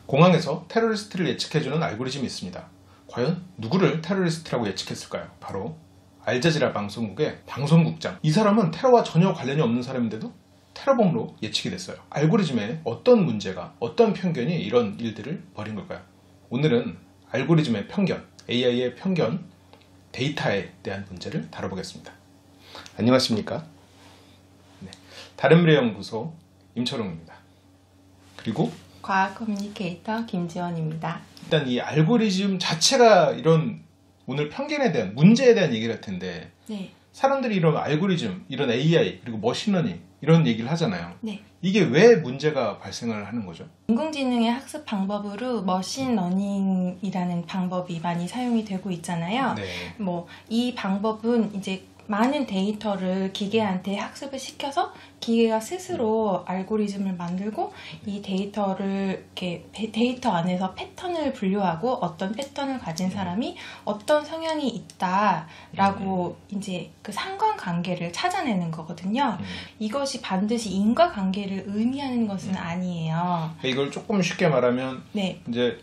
공항에서 테러리스트를 예측해주는 알고리즘이 있습니다. 과연 누구를 테러리스트라고 예측했을까요? 바로 알자지라 방송국의 방송국장. 이 사람은 테러와 전혀 관련이 없는 사람인데도 테러범으로 예측이 됐어요. 알고리즘에 어떤 문제가, 어떤 편견이 이런 일들을 벌인 걸까요? 오늘은 알고리즘의 편견, AI의 편견, 데이터에 대한 문제를 다뤄보겠습니다. 안녕하십니까? 네, 다른미래연구소 임철웅입니다. 그리고 과학 커뮤니케이터 김지원입니다. 일단 이 알고리즘 자체가 이런 오늘 편견에 대한 문제에 대한 얘기를 할 텐데, 네. 사람들이 이런 알고리즘, 이런 AI, 그리고 머신러닝 이런 얘기를 하잖아요. 네. 이게 왜 문제가 발생을 하는 거죠? 인공지능의 학습 방법으로 머신러닝이라는 방법이 많이 사용이 되고 있잖아요. 네. 이 방법은 이제 많은 데이터를 기계한테 학습을 시켜서 기계가 스스로 알고리즘을 만들고 이 데이터를 이렇게 데이터 안에서 패턴을 분류하고 어떤 패턴을 가진 사람이 어떤 성향이 있다라고 이제 그 상관관계를 찾아내는 거거든요. 이것이 반드시 인과관계를 의미하는 것은 아니에요. 이걸 조금 쉽게 말하면 네. 이제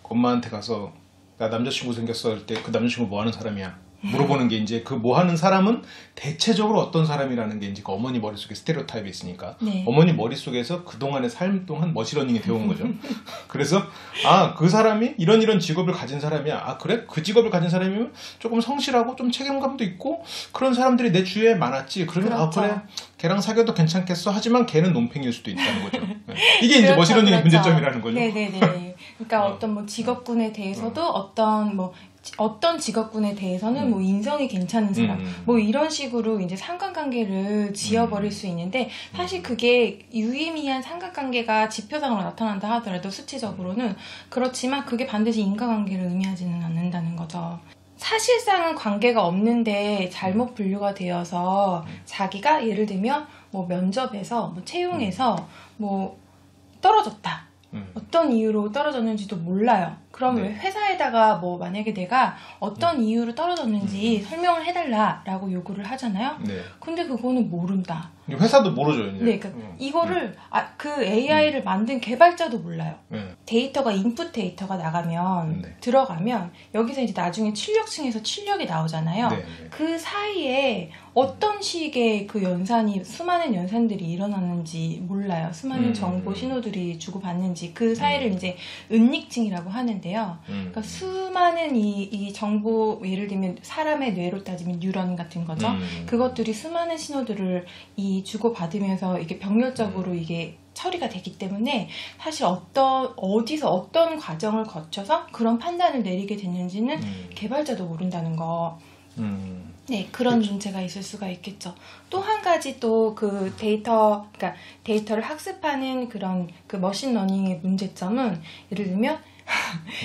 엄마한테 가서 나 남자친구 생겼어 할 때 그 남자친구 뭐 하는 사람이야? 물어보는 게 이제 그 뭐 하는 사람은 대체적으로 어떤 사람이라는 게 이제 그 어머니 머릿속에 스테레오타입이 있으니까 네. 어머니 머릿속에서 그동안의 삶 동안 머신러닝이 되어 온 거죠. 그래서 그 사람이 이런 직업을 가진 사람이야. 그래? 그 직업을 가진 사람이면 조금 성실하고 좀 책임감도 있고 그런 사람들이 내 주위에 많았지. 그러면 그렇죠. 그래 걔랑 사귀어도 괜찮겠어. 하지만 걔는 논팽이일 수도 있다는 거죠. 이게 이제 머신러닝의 문제점이라는 거죠. 네네네. 그러니까 어떤 직업군에 대해서도 어떤 직업군에 대해서는 인성이 괜찮은 사람 이런 식으로 이제 상관관계를 지어버릴 수 있는데, 사실 그게 유의미한 상관관계가 지표상으로 나타난다 하더라도 수치적으로는 그렇지만 그게 반드시 인과관계를 의미하지는 않는다는 거죠. 사실상은 관계가 없는데 잘못 분류가 되어서 자기가 예를 들면 면접에서 채용에서 떨어졌다. 어떤 이유로 떨어졌는지도 몰라요. 그러면 네. 회사에다가 만약에 내가 어떤 이유로 떨어졌는지 설명을 해달라라고 요구를 하잖아요. 네. 근데 그거는 모른다. 회사도 모르죠. 이제. 네, 그러니까 이거를 그 AI를 만든 개발자도 몰라요. 데이터가 인풋 데이터가 나가면 들어가면 여기서 이제 나중에 출력층에서 출력이 나오잖아요. 네. 그 사이에 어떤 식의 그 연산이 수많은 연산들이 일어나는지 몰라요. 수많은 정보 신호들이 주고받는지 그 사이를 이제 은닉층이라고 하는데요. 그러니까 수많은 이 정보, 예를 들면 사람의 뇌로 따지면 뉴런 같은 거죠. 그것들이 수많은 신호들을 주고받으면서 이게 병렬적으로 이게 처리가 되기 때문에 사실 어디서 어떤 과정을 거쳐서 그런 판단을 내리게 됐는지는 개발자도 모른다는 거. 네, 그런 문제가 있을 수가 있겠죠. 또 한 가지 또 그 그러니까 데이터를 학습하는 그런 그 머신러닝의 문제점은, 예를 들면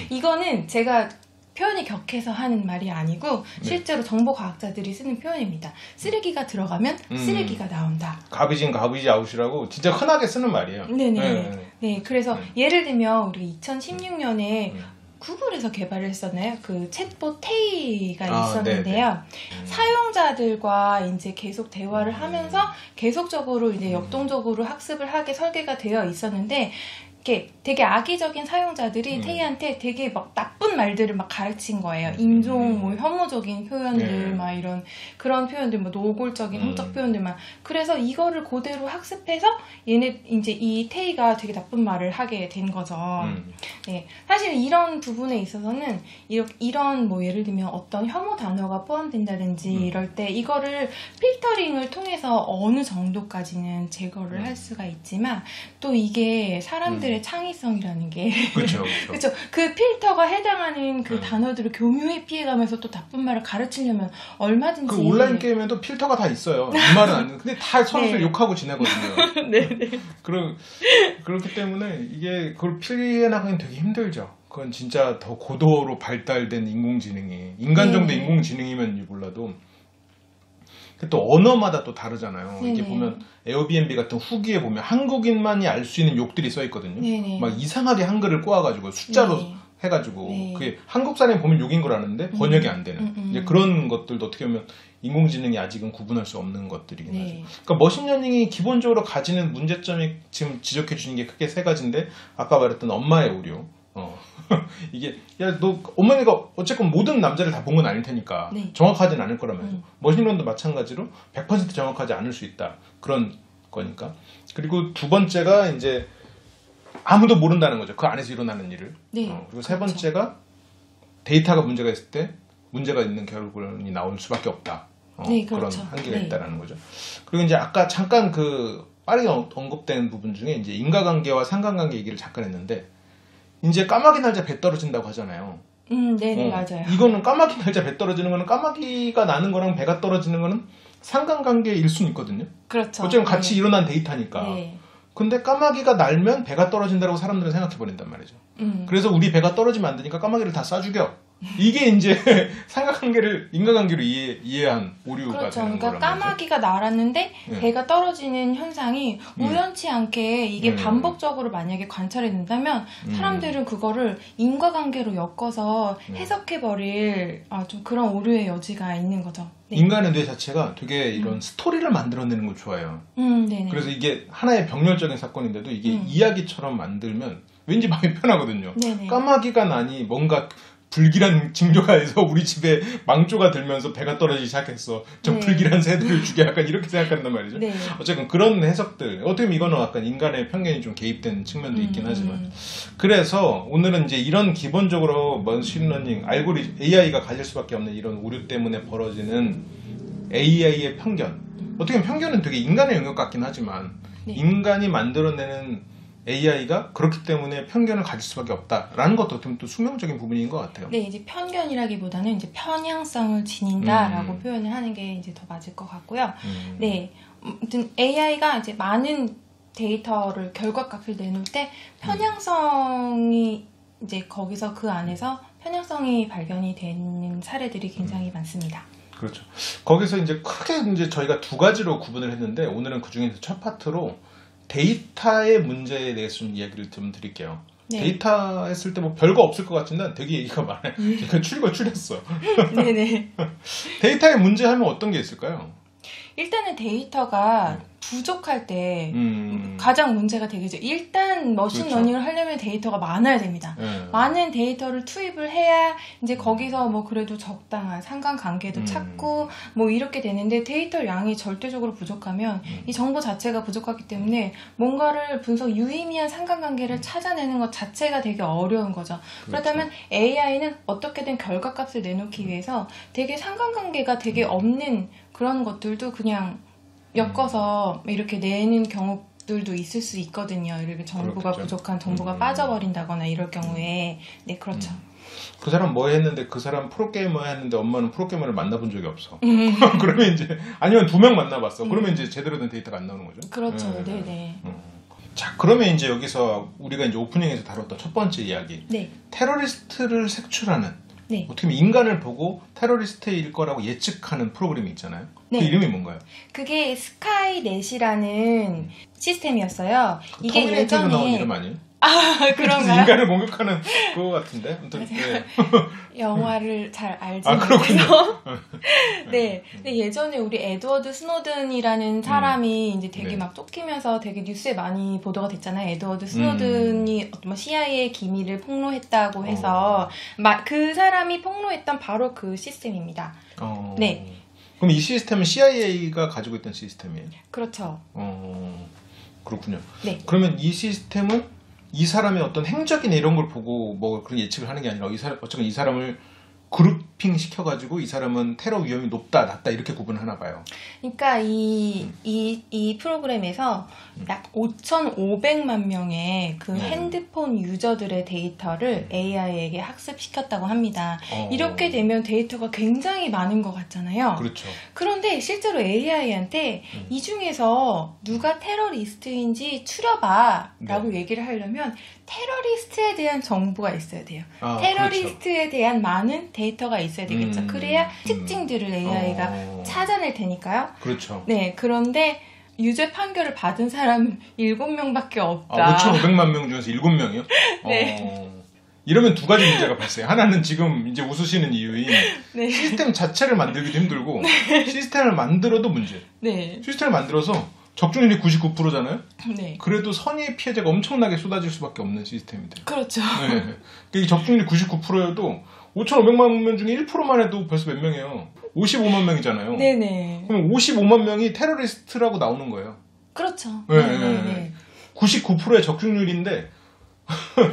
이거는 제가 표현이 격해서 하는 말이 아니고 실제로 정보과학자들이 쓰는 표현입니다. 쓰레기가 들어가면 쓰레기가 나온다. 가비진 가비지 아웃이라고 진짜 흔하게 쓰는 말이에요. 네네. 네, 그래서 예를 들면 우리 2016년에 구글에서 개발을 했었나요? 그 챗봇 테이가 있었는데요. 사용자들과 이제 계속 대화를 하면서 계속적으로 이제 역동적으로 학습을 하게 설계가 되어 있었는데, 이렇게 되게 악의적인 사용자들이 테이한테 되게 막 나쁜 말들을 막 가르친 거예요. 인종, 혐오적인 표현들, 막 이런 그런 표현들, 노골적인 성적 표현들만. 그래서 이거를 그대로 학습해서 이제 이 테이가 되게 나쁜 말을 하게 된 거죠. 네, 사실 이런 부분에 있어서는 이런 예를 들면 어떤 혐오 단어가 포함된다든지 이럴 때 이거를 필터링을 통해서 어느 정도까지는 제거를 할 수가 있지만, 또 이게 사람들의 창의성이라는 게 그렇죠. 그렇죠. 그 필터가 해당하는 그 단어들을 교묘히 피해가면서 또 나쁜 말을 가르치려면 얼마든지. 그 온라인 게임에도 필터가 다 있어요. 이 말은 안 돼. 근데 다 서로 욕하고 지내거든요. 네네. 그렇기 때문에 이게 그걸 피해 나가긴 되게 힘들죠. 그건 진짜 더 고도로 발달된 인공지능이, 인간 정도 인공지능이면 몰라도. 또 언어마다 또 다르잖아요. 네네. 이게 보면 에어비앤비 같은 후기에 보면 한국인만이 알 수 있는 욕들이 써 있거든요. 네네. 막 이상하게 한글을 꼬아가지고 숫자로 해가지고 네. 그게 한국 사람이 보면 욕인 걸 아는데 번역이 안 되는 이제 그런 것들도 어떻게 보면 인공지능이 아직은 구분할 수 없는 것들이긴 네. 하죠. 그러니까 머신러닝이 기본적으로 가지는 문제점이 지금 지적해 주는 게 크게 세 가지인데 아까 말했던 엄마의 오류. 이게 야 너 어머니가 어쨌건 모든 남자를 다 본 건 아닐 테니까 네. 정확하진 않을 거라면서 머신러닝도 마찬가지로 100% 정확하지 않을 수 있다 그런 거니까. 그리고 두 번째가 이제 아무도 모른다는 거죠. 그 안에서 일어나는 일을. 네. 그리고 세 그렇죠. 번째가 데이터가 문제가 있을 때 문제가 있는 결론이 나올 수밖에 없다. 네, 그런 그렇죠. 한계가 네. 있다라는 거죠. 그리고 이제 아까 잠깐 그 빠르게 언급된 부분 중에 이제 인과관계와 상관관계 얘기를 잠깐 했는데 이제 까마귀 날자 배 떨어진다고 하잖아요. 네네, 맞아요. 이거는 까마귀 날자 배 떨어지는 거는 까마귀가 나는 거랑 배가 떨어지는 거는 상관관계일 수는 있거든요. 그렇죠. 어쨌든 같이 네. 일어난 데이터니까. 네. 근데 까마귀가 날면 배가 떨어진다고 사람들은 생각해 버린단 말이죠. 그래서 우리 배가 떨어지면 안 되니까 까마귀를 다 쏴 죽여. 이게 이제 상관관계를 인과관계로 이해한 오류가 그렇죠. 되는 그러니까 거란 까마귀가 날았는데 네. 배가 떨어지는 현상이 우연치 않게 이게 네. 반복적으로 만약에 관찰이 된다면 사람들은 그거를 인과관계로 엮어서 해석해버릴 좀 그런 오류의 여지가 있는 거죠. 네. 인간의 뇌 자체가 되게 이런 스토리를 만들어내는 걸 좋아해요. 네네. 그래서 이게 하나의 병렬적인 사건인데도 이게 이야기처럼 만들면 왠지 마음이 편하거든요. 네네. 까마귀가 나니 뭔가 불길한 징조가 해서 우리 집에 망조가 들면서 배가 떨어지기 시작했어. 저 네. 불길한 새들을 죽여 약간 이렇게 생각한단 말이죠. 네. 어쨌든 그런 해석들. 어떻게 보면 이거는 약간 인간의 편견이 좀 개입된 측면도 있긴 하지만. 그래서 오늘은 이제 이런 기본적으로 머신러닝, AI가 가질 수밖에 없는 이런 오류 때문에 벌어지는 AI의 편견. 어떻게 보면 편견은 되게 인간의 영역 같긴 하지만 네. 인간이 만들어내는 AI가 그렇기 때문에 편견을 가질 수밖에 없다라는 것도 어떻게 보면 또 수명적인 부분인 것 같아요. 네, 이제 편견이라기보다는 이제 편향성을 지닌다라고 표현을 하는 게 이제 더 맞을 것 같고요. 네, 아무튼 AI가 이제 많은 데이터를 결과값을 내놓을 때 편향성이 이제 거기서 그 안에서 편향성이 발견이 되는 사례들이 굉장히 많습니다. 그렇죠. 거기서 이제 크게 이제 저희가 두 가지로 구분을 했는데 오늘은 그 중에서 첫 파트로 데이터의 문제에 대해서 좀 이야기를 좀 드릴게요. 네. 데이터 했을 때 뭐 별거 없을 것 같지만 되게 얘기가 많아요. 제가 추렸어. 네네. 데이터의 문제 하면 어떤 게 있을까요? 일단은 데이터가 부족할 때 음. 가장 문제가 되겠죠. 일단 머신러닝을 하려면 데이터가 많아야 됩니다. 네. 많은 데이터를 투입을 해야 이제 거기서 뭐 그래도 적당한 상관관계도 찾고 뭐 이렇게 되는데 데이터 양이 절대적으로 부족하면 이 정보 자체가 부족하기 때문에 뭔가를 유의미한 상관관계를 찾아내는 것 자체가 되게 어려운 거죠. 그렇다면 AI는 어떻게든 결과값을 내놓기 위해서 되게 상관관계가 되게 없는 그런 것들도 그냥 엮어서 이렇게 내는 경우들도 있을 수 있거든요. 이렇게 정보가 그렇겠죠. 부족한 정보가 빠져버린다거나 이럴 경우에. 네, 그렇죠. 그 사람 뭐 했는데 그 사람 프로게이머 했는데 엄마는 프로게이머를 만나본 적이 없어. 그러면 이제 아니면 2명 만나봤어. 그러면 이제 제대로 된 데이터가 안 나오는 거죠. 그렇죠. 네네. 자, 그러면 이제 여기서 우리가 이제 오프닝에서 다뤘던 첫 번째 이야기. 네. 테러리스트를 색출하는 네. 어떻게 보면 인간을 보고 테러리스트일 거라고 예측하는 프로그램이 있잖아요. 네. 그 이름이 뭔가요? 그게 스카이넷이라는 시스템이었어요. 이게 터미네이터로 나온 예전에 이름 아니에요? 그런가요? 인간을 공격하는 그거 같은데. 아무튼 네. 영화를 잘 알지 그렇군요. 못해서. 네. 근데 예전에 우리 에드워드 스노든이라는 사람이 이제 되게 네. 막 쫓기면서 되게 뉴스에 많이 보도가 됐잖아요. 에드워드 스노든이 어떤 뭐 CIA 기밀을 폭로했다고 해서 그 사람이 폭로했던 바로 그 시스템입니다. 네. 그럼 이 시스템은 CIA가 가지고 있던 시스템이에요? 그렇죠. 그렇군요. 네. 그러면 이 시스템은 이 사람의 어떤 행적이나 이런 걸 보고 뭐 그런 예측을 하는 게 아니라 어쨌든 이 사람을 그룹핑 시켜가지고 이 사람은 테러 위험이 높다, 낮다 이렇게 구분하나 봐요. 그러니까 이 프로그램에서 약 5,500만 명의 그 핸드폰 유저들의 데이터를 AI에게 학습시켰다고 합니다. 이렇게 되면 데이터가 굉장히 많은 것 같잖아요. 그렇죠. 그런데 실제로 AI한테 이 중에서 누가 테러리스트인지 추려봐 라고 얘기를 하려면 테러리스트에 대한 정보가 있어야 돼요. 테러리스트에 대한 많은 데이터가 있어야 되겠죠. 그래야 특징들을 AI가 찾아낼 테니까요. 그렇죠. 네, 그런데 유죄 판결을 받은 사람은 7명밖에 없다. 5,500만 명 중에서 7명이요? 네. 이러면 두 가지 문제가 발생해. 하나는 지금 이제 웃으시는 이유인 네. 시스템 자체를 만들기도 힘들고 시스템을 만들어도 문제. 네. 시스템을 만들어서 적중률이 99%잖아요. 네. 그래도 선의 피해자가 엄청나게 쏟아질 수밖에 없는 시스템이 돼요. 그렇죠. 네. 이 적중률이 99%여도 5,500만 명 중에 1%만 해도 벌써 몇 명이에요. 55만 명이잖아요. 네네. 그럼 55만 명이 테러리스트라고 나오는 거예요. 그렇죠. 네. 네네네. 99%의 적중률인데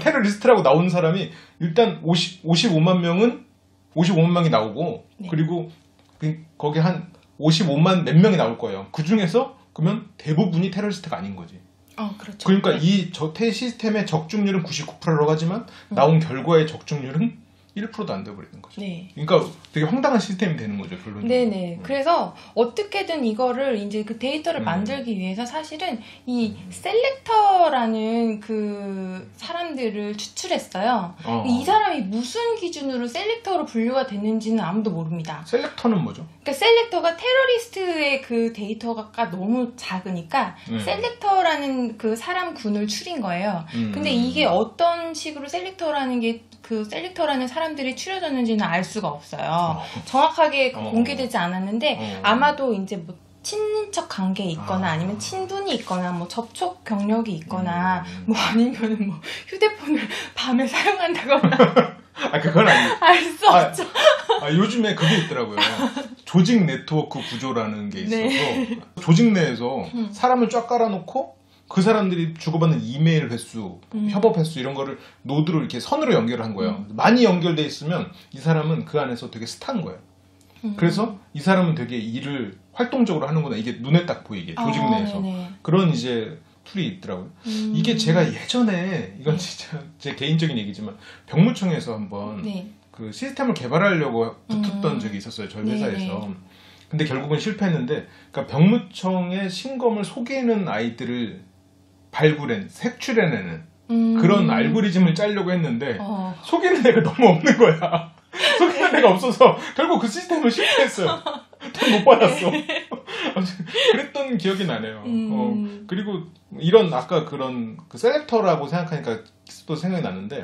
테러리스트라고 나오는 사람이 일단 55만 명이 나오고 네. 그리고 거기 한 55만 몇 명이 나올 거예요. 그 중에서 그러면 대부분이 테러리스트가 아닌 거지. 그렇죠. 그러니까 네. 이 시스템의 적중률은 99%라고 하지만 나온 결과의 적중률은 1%도 안 돼버리는 거죠. 네. 그러니까 되게 황당한 시스템이 되는 거죠, 결론적으로. 네네. 그래서 어떻게든 이거를 이제 그 데이터를 음. 만들기 위해서 사실은 이 셀렉터라는 그 사람들을 추출했어요. 이 사람이 무슨 기준으로 셀렉터로 분류가 됐는지는 아무도 모릅니다. 셀렉터는 뭐죠? 그러니까 셀렉터가 테러리스트의 그 데이터가 너무 작으니까 셀렉터라는 그 사람 군을 추린 거예요. 근데 이게 어떤 식으로 셀렉터라는 게 그 셀렉터라는 사람들이 추려졌는지는 알 수가 없어요. 정확하게 공개되지 않았는데 아마도 이제 뭐 친인척 관계에 있거나 아니면 친분이 있거나 뭐 접촉 경력이 있거나 뭐 아니면 뭐 휴대폰을 밤에 사용한다거나 그건 아니에요. 알 수 없죠. 요즘에 그게 있더라고요. 조직 네트워크 구조라는 게 있어서 네. 조직 내에서 사람을 쫙 깔아놓고 그 사람들이 주고받는 이메일 횟수, 협업 횟수 이런 거를 노드로 이렇게 선으로 연결을 한 거예요. 많이 연결돼 있으면 이 사람은 그 안에서 되게 스타인 거예요. 그래서 이 사람은 되게 일을 활동적으로 하는구나. 이게 눈에 딱 보이게 조직 내에서. 네네. 그런 이제 툴이 있더라고요. 이게 제가 예전에 이건 진짜 제 개인적인 얘기지만 병무청에서 한번 네. 그 시스템을 개발하려고 붙었던 적이 있었어요. 저희 회사에서. 네네. 근데 결국은 실패했는데 그러니까 병무청의 신검을 속이는 아이들을 색출해내는 그런 알고리즘을 짜려고 했는데 속이는 애가 너무 없는 거야. 속이는 애가 없어서 결국 그 시스템을 실패했어요. 돈 못 받았어. 그랬던 기억이 나네요. 그리고 이런 아까 그런 그 셀렉터라고 생각하니까 또 생각이 나는데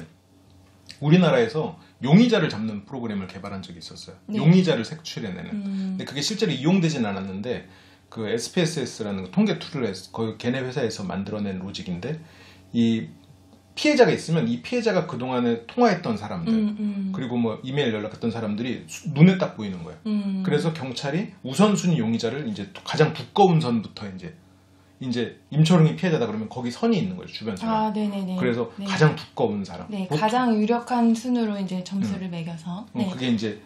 우리나라에서 용의자를 잡는 프로그램을 개발한 적이 있었어요. 네. 용의자를 색출해내는. 근데 그게 실제로 이용되진 않았는데 그 SPSS라는 통계 툴을 거의 걔네 회사에서 만들어낸 로직인데 이 피해자가 있으면 이 피해자가 그동안에 통화했던 사람들 그리고 뭐 이메일 연락했던 사람들이 눈에 딱 보이는 거예요. 그래서 경찰이 우선순위 용의자를 이제 가장 두꺼운 선부터 이제 임초롱이 피해자다 그러면 거기 선이 있는 거예요, 주변 사람. 네네네. 그래서 네. 가장 두꺼운 사람. 네, 보통, 가장 유력한 순으로 이제 점수를 매겨서. 네. 그게 이제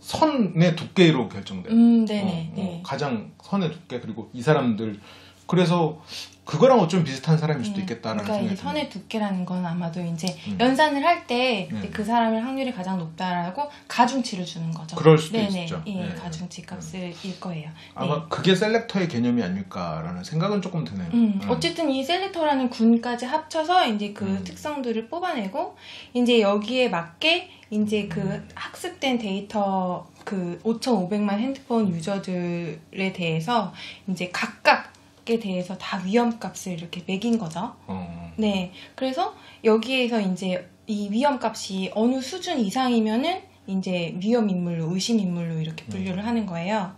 선의 두께로 결정돼요. 네네. 네. 가장 선의 두께 그리고 이 사람들 그래서 그거랑 어쩜 비슷한 사람일 수도 있겠다라는 그러니까 이 생각이 선의 두께라는 건 아마도 이제 음. 연산을 할 때 그 사람의 확률이 가장 높다라고 가중치를 주는 거죠. 그럴 수도 네네. 있죠. 예, 네. 가중치 값일 거예요. 아마 네. 그게 셀렉터의 개념이 아닐까라는 생각은 조금 드네요. 어쨌든 이 셀렉터라는 군까지 합쳐서 이제 그 특성들을 뽑아내고 이제 여기에 맞게 이제 그 학습된 데이터 그 5,500만 핸드폰 유저들에 대해서 이제 각각에 대해서 다 위험값을 이렇게 매긴 거죠. 네. 그래서 여기에서 이제 이 위험값이 어느 수준 이상이면은 이제 위험 인물로, 의심 인물로 이렇게 분류를 하는 거예요.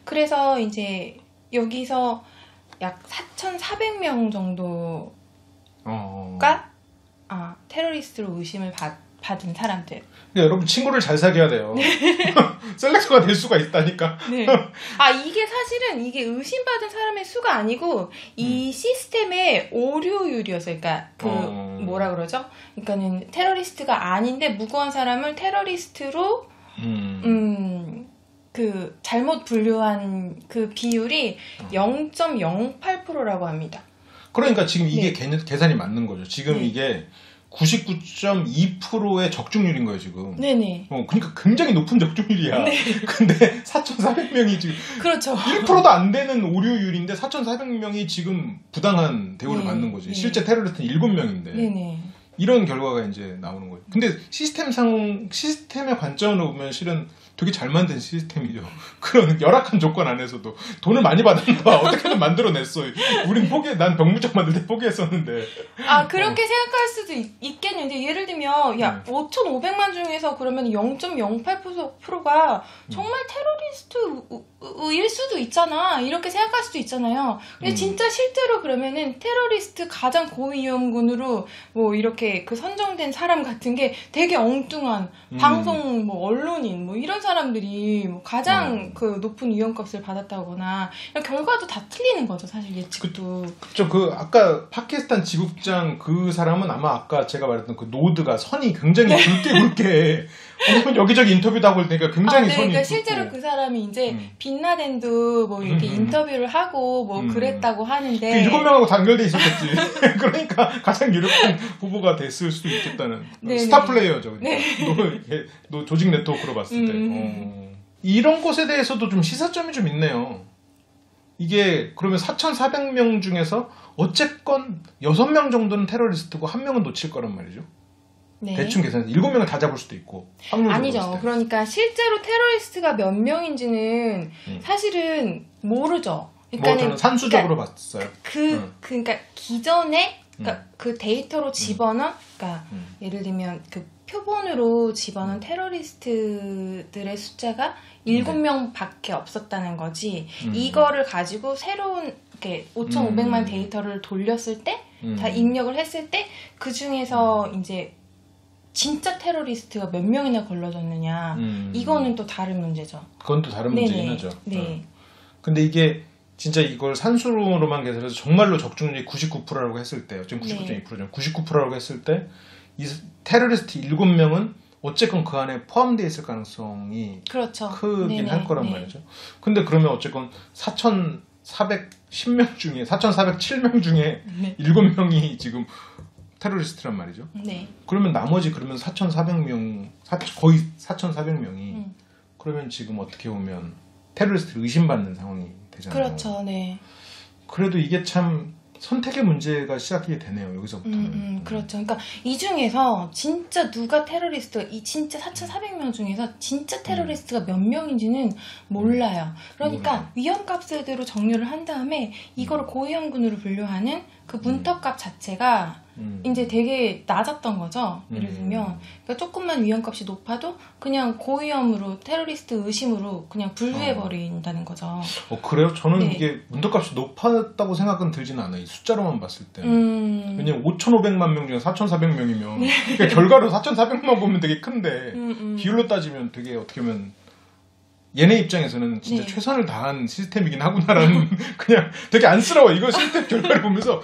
그래서 이제 여기서 약 4,400명 정도가 테러리스트로 의심을 받은 사람들. 근데 여러분 친구를 잘 사귀어야 돼요. 셀렉터가 될 수가 있다니까. 네. 이게 사실은 이게 의심받은 사람의 수가 아니고 이 시스템의 오류율이었어요. 그러니까 그 뭐라 그러죠? 그러니까는 테러리스트가 아닌데 무고한 사람을 테러리스트로 그 잘못 분류한 그 비율이 0.08%라고 합니다. 그러니까 지금 이게 계산이 맞는 거죠. 지금 네. 이게 99.2%의 적중률인 거예요, 지금. 네네. 그러니까 굉장히 높은 적중률이야. 네. 근데 4,400명이 지금 그렇죠. 1%도 안 되는 오류율인데 4,400명이 지금 부당한 대우를 네. 받는 거지. 네. 실제 테러리스트는 7명인데. 네네. 이런 결과가 이제 나오는 거예요. 근데 시스템의 관점으로 보면 실은 되게 잘 만든 시스템이죠. 그런 열악한 조건 안에서도 돈을 많이 받았나 어떻게든 만들어냈어. 우린 난 병무청 만들 때 포기했었는데. 아 그렇게 생각할 수도 있겠는데 예를 들면 야 5,500만 중에서 그러면 0.08%가 정말 테러리스트일 수도 있잖아. 이렇게 생각할 수도 있잖아요. 근데 진짜 실제로 그러면은 테러리스트 가장 고위험군으로 뭐 이렇게 그 선정된 사람 같은 게 되게 엉뚱한 방송 뭐 언론인 뭐 이런 사람들이 뭐 가장 그 높은 위험값을 받았다거나 결과도 다 틀리는 거죠. 사실 예측도. 그쵸. 그 아까 파키스탄 지국장 그 사람은 아마 아까 제가 말했던 그 노드가 선이 굉장히 굵게 여기저기 인터뷰도 하고 그러니까 굉장히 네, 선이 그러니까 실제로 그 사람이 이제 빈라덴도 뭐 이렇게 인터뷰를 하고 뭐 그랬다고 하는데 그 7명하고 단결돼 있었겠지. 그러니까 가장 유력한 후보가 됐을 수도 있겠다는 스타 플레이어죠. 그러니까. 너 조직 네트워크로 봤을 때 이런 것에 대해서도 좀 시사점이 좀 있네요. 이게 그러면 4,400명 중에서 어쨌건 6명 정도는 테러리스트고 1명은 놓칠 거란 말이죠. 네. 대충 계산해서 7명을 다 잡을 수도 있고. 아니죠. 그러니까 실제로 테러리스트가 몇 명인지는 사실은 모르죠. 그러니까 저는 산수적으로 봤어요. 그러니까 기존에 그러니까 그 데이터로 집어넣은 그러니까 예를 들면 그 표본으로 집어넣은 테러리스트들의 숫자가 7명밖에 없었다는 거지. 이거를 가지고 새로운 이렇게 5,500만 데이터를 돌렸을 때 다 입력을 했을 때 그 중에서 이제 진짜 테러리스트가 몇 명이나 걸러졌느냐 이거는 또 다른 문제죠. 그건 또 다른 문제긴 하죠. 네. 근데 이게 진짜 이걸 산수로만 계산해서 정말로 적중률이 99%라고 했을 때 지금 99.2%죠. 99%라고 했을 때 이 테러리스트 7명은 어쨌건 그 안에 포함되어 있을 가능성이 그렇죠. 크긴 할 거란 말이죠. 근데 그러면 어쨌건 4,410명 중에 4,407명 중에 7명이 지금 테러리스트란 말이죠. 네. 그러면 나머지 그러면 4,400명 거의 4,400명이 그러면 지금 어떻게 보면 테러리스트를 의심받는 상황이 되잖아요. 그렇죠. 네. 그래도 이게 참 선택의 문제가 시작이 되네요. 여기서부터는. 그렇죠. 그러니까 이 중에서 진짜 누가 테러리스트가 이 진짜 4,400명 중에서 진짜 테러리스트가 몇 명인지는 몰라요. 그러니까 위험값으로 정렬을 한 다음에 이거를 고위험군으로 분류하는 그 문턱값 자체가 이제 되게 낮았던 거죠. 예를 들면 그러니까 조금만 위험값이 높아도 그냥 고위험으로 테러리스트 의심으로 그냥 분류해버린다는 거죠. 그래요? 저는 이게 문턱값이 높았다고 생각은 들지는 않아요. 이 숫자로만 봤을 때. 왜냐면 5,500만 명 중에 4,400명이면 그러니까 결과로 4,400만 보면 되게 큰데 비율로 따지면 되게 어떻게 보면 얘네 입장에서는 진짜 최선을 다한 시스템이긴 하구나라는 그냥 되게 안쓰러워. 이거 시스템 결과를 보면서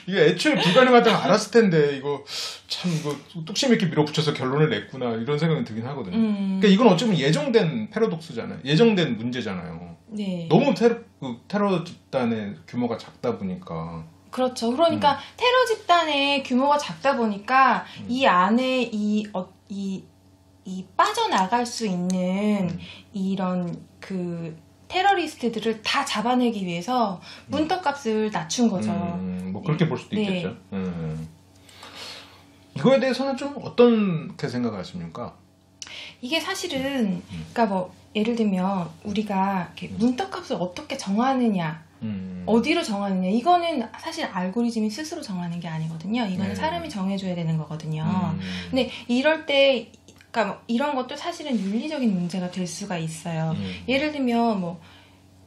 이게 애초에 불가능하다고 알았을 텐데 이거 참 이거 뚝심 있게 밀어붙여서 결론을 냈구나 이런 생각이 들긴 하거든요. 그러니까 이건 어쩌면 예정된 패러독스잖아요. 예정된 문제잖아요. 네. 너무 테러 집단의 규모가 작다 보니까. 그렇죠. 그러니까 테러 집단의 규모가 작다 보니까 이 안에 이 빠져나갈 수 있는 이런 그 테러리스트들을 다 잡아내기 위해서 문턱값을 낮춘 거죠. 뭐 그렇게 볼 수도 있겠죠. 이거에 대해서는 좀 어떻게 생각하십니까? 이게 사실은 그러니까 뭐 예를 들면 우리가 이렇게 문턱값을 어떻게 정하느냐 어디로 정하느냐 이거는 사실 알고리즘이 스스로 정하는 게 아니거든요. 이거는 사람이 정해줘야 되는 거거든요. 근데 이럴 때 그러니까 이런 것도 사실은 윤리적인 문제가 될 수가 있어요. 예를 들면 뭐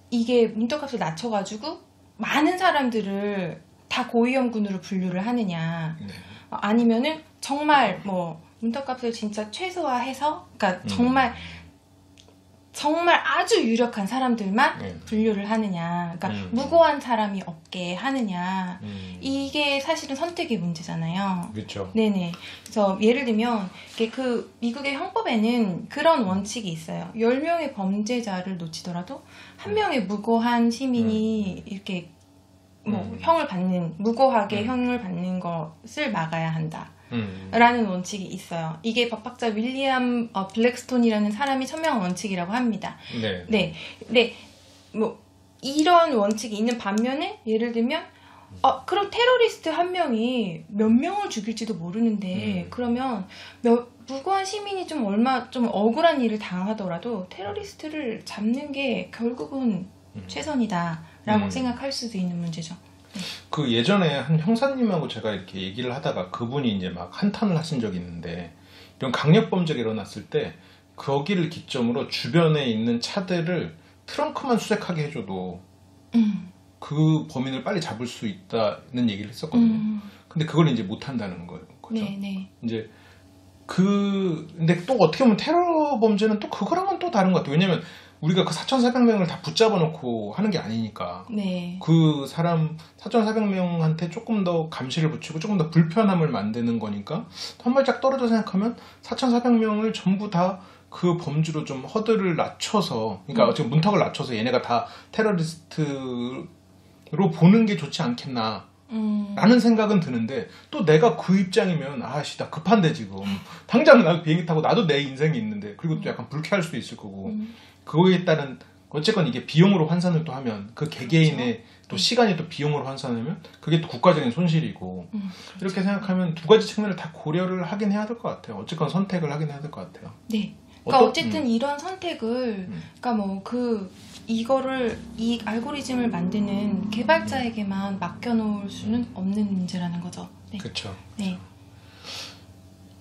이게 문턱값을 낮춰가지고 많은 사람들을 다 고위험군으로 분류를 하느냐 아니면은 정말 뭐 문턱값을 진짜 최소화해서 그러니까 정말 아주 유력한 사람들만 분류를 하느냐 그러니까 무고한 사람이 없게 하느냐 이게 사실은 선택의 문제잖아요. 그렇죠. 네네. 그래서 예를 들면 그 미국의 형법에는 그런 원칙이 있어요. 10명의 범죄자를 놓치더라도 한 명의 무고한 시민이 이렇게 뭐 형을 받는 무고하게 형을 받는 것을 막아야 한다. 라는 원칙이 있어요. 이게 법학자 윌리엄 블랙스톤이라는 사람이 천명한 원칙이라고 합니다. 네. 네. 뭐 이런 원칙이 있는 반면에 예를 들면 그럼 테러리스트 한 명이 몇 명을 죽일지도 모르는데 그러면 무고한 시민이 좀 억울한 일을 당하더라도 테러리스트를 잡는 게 결국은 최선이다라고 생각할 수도 있는 문제죠. 그 예전에 한 형사님하고 제가 이렇게 얘기를 하다가 그분이 이제 막 한탄을 하신 적이 있는데, 이런 강력범죄가 일어났을 때 거기를 기점으로 주변에 있는 차들을 트렁크만 수색하게 해줘도 그 범인을 빨리 잡을 수 있다는 얘기를 했었거든요. 근데 그걸 이제 못 한다는 거죠. 네. 이제 근데 또 어떻게 보면 테러 범죄는 또 그거랑은 또 다른 것 같아요. 왜냐면 우리가 그 4,400명을 다 붙잡아 놓고 하는 게 아니니까. 네. 그 사람 4,400명한테 조금 더 감시를 붙이고 조금 더 불편함을 만드는 거니까, 한 발짝 떨어져 생각하면 4,400명을 전부 다 그 범주로 좀 허들을 낮춰서, 그러니까 지금 문턱을 낮춰서 얘네가 다 테러리스트로 보는 게 좋지 않겠나 라는 생각은 드는데, 또 내가 그 입장이면 아씨 나 급한데 지금 당장 나 비행기 타고 나도 내 인생이 있는데, 그리고 또 약간 불쾌할 수도 있을 거고, 그거에 따른 어쨌건 이게 비용으로 환산을 또 하면 그 개개인의 그렇죠. 또 시간이 또 비용으로 환산하면 그게 또 국가적인 손실이고, 그렇죠. 이렇게 생각하면 두 가지 측면을 다 고려를 하긴 해야 될 것 같아요. 어쨌건 선택을 하긴 해야 될 것 같아요. 네. 그러니까 어쨌든 이런 선택을 그러니까 뭐 이 알고리즘을 만드는 개발자에게만 맡겨놓을 수는 없는 문제라는 거죠. 네. 그렇죠. 네.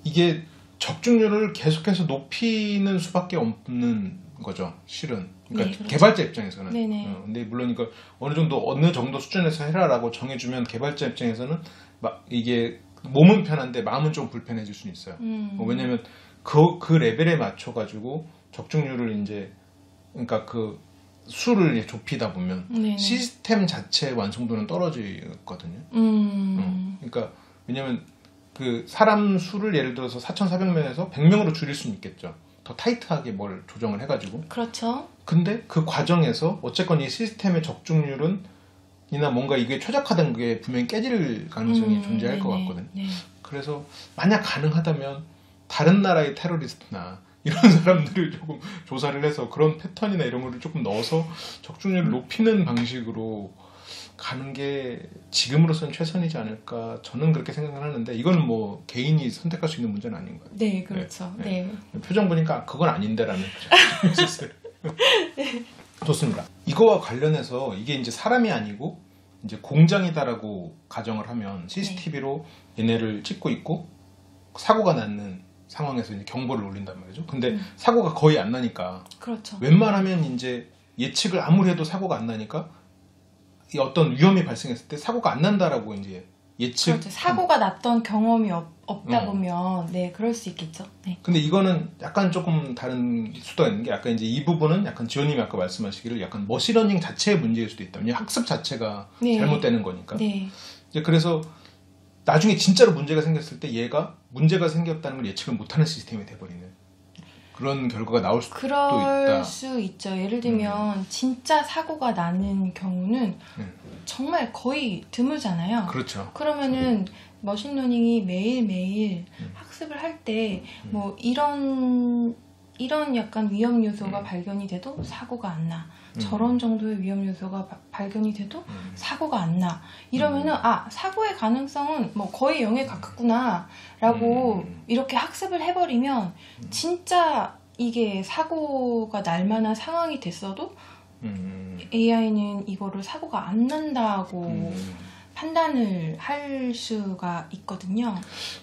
이게 적중률을 계속해서 높이는 수밖에 없는 거죠, 실은. 그러니까 네, 그렇죠. 개발자 입장에서는. 네네. 근데 물론 이거 어느 정도 수준에서 해라라고 정해주면 개발자 입장에서는 막 이게 몸은 편한데 마음은 좀 불편해질 수는 있어요. 왜냐면 그 레벨에 맞춰가지고 적중률을 이제, 그러니까 그 수를 좁히다 보면 네네. 시스템 자체의 완성도는 떨어지거든요. 그러니까 왜냐면 그 사람 수를 예를 들어서 4,400명에서 100명으로 줄일 수는 있겠죠. 더 타이트하게 뭘 조정을 해가지고. 그렇죠. 근데 그 과정에서 어쨌건 이 시스템의 적중률은 이나 뭔가 이게 최적화된 게 분명히 깨질 가능성이 존재할 것 같거든요. 네. 그래서 만약 가능하다면 다른 나라의 테러리스트나 이런 사람들을 조금 조사를 해서 그런 패턴이나 이런 거를 조금 넣어서 적중률을 높이는 방식으로 가는 게 지금으로서는 최선이지 않을까, 저는 그렇게 생각을 하는데, 이건 뭐 개인이 선택할 수 있는 문제는 아닌 거예요. 네, 그렇죠. 네. 표정 보니까 그건 아닌데라는 표정이 있었어요. 좋습니다. 이거와 관련해서 이게 이제 사람이 아니고 이제 공장이다라고 가정을 하면 CCTV로 얘네를 찍고 있고 사고가 났는 상황에서 이제 경보를 울린단 말이죠. 근데 사고가 거의 안 나니까, 그렇죠. 웬만하면 이제 예측을 아무리 해도 사고가 안 나니까 이 어떤 위험이 발생했을 때 사고가 안 난다라고 이제 예측. 그렇죠. 사고가 났던 경험이 없다 보면 네, 그럴 수 있겠죠. 네. 근데 이거는 약간 조금 다른 수도가 있는 게, 약간 이제 이 부분은 약간 지호님이 아까 말씀하시기를 약간 머신러닝 자체의 문제일 수도 있다. 왜냐면 학습 자체가 네. 잘못되는 거니까. 네. 이제 그래서 나중에 진짜로 문제가 생겼을 때 얘가 문제가 생겼다는 걸 예측을 못하는 시스템이 돼버리는 그런 결과가 나올 수도 그럴 있다. 수 있죠. 예를 들면 진짜 사고가 나는 경우는 정말 거의 드물잖아요. 그렇죠. 그러면은 머신러닝이 매일매일 학습을 할 때 뭐 이런 약간 위험 요소가 발견이 돼도 사고가 안 나. 저런 정도의 위험 요소가 발견이 돼도 사고가 안 나. 이러면은 사고의 가능성은 뭐 거의 0에 가깝구나 라고 이렇게 학습을 해버리면 진짜 이게 사고가 날 만한 상황이 됐어도 AI는 이거를 사고가 안 난다고 판단을 할 수가 있거든요.